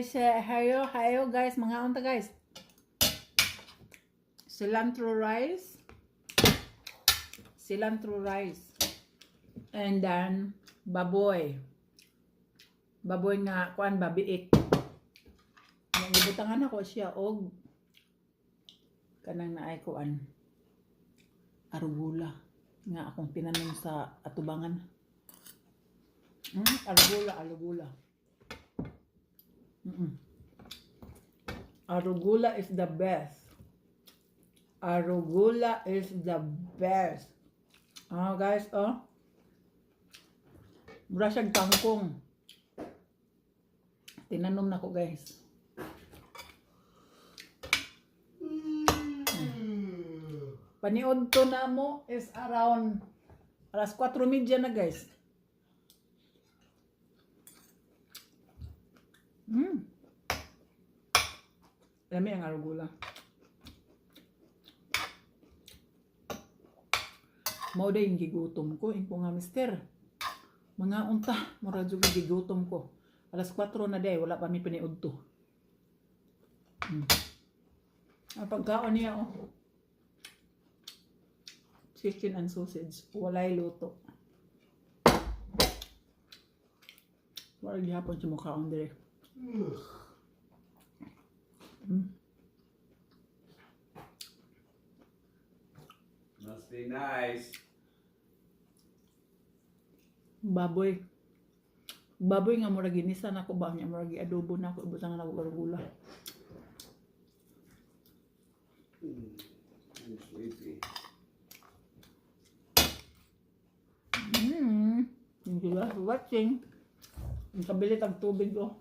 guys, hayo guys, mga unta guys. Cilantro rice. And then baboy. Baboy nga kuan babiik. Ang ibutangan ako siya og kanang naay kuan arugula nga akong tinanom sa atubangan. Arugula. Arugula is the best. Arugula is the best. Guys, mura siyang kangkong. Tinanom na ko guys. Paniod to na mo is around alas 4:30 na guys. Lami ang arugula. Mao day yung gigutom ko. Ingko nga mister. Mga unta. Mura dyan gigutom ko. Alas 4 na day. Wala pa mi piniod to. Ang pagkaon niya chicken and sausage. Walay luto. Wala gihapon siya mukhaon dire. Must be nice. Baboy nga mura ginisa na ko ba niya mura gi-adobo na ko ibutang na ko arugula. I'm sleepy. Thank you guys for watching. Ang kabilit ang tubig ko.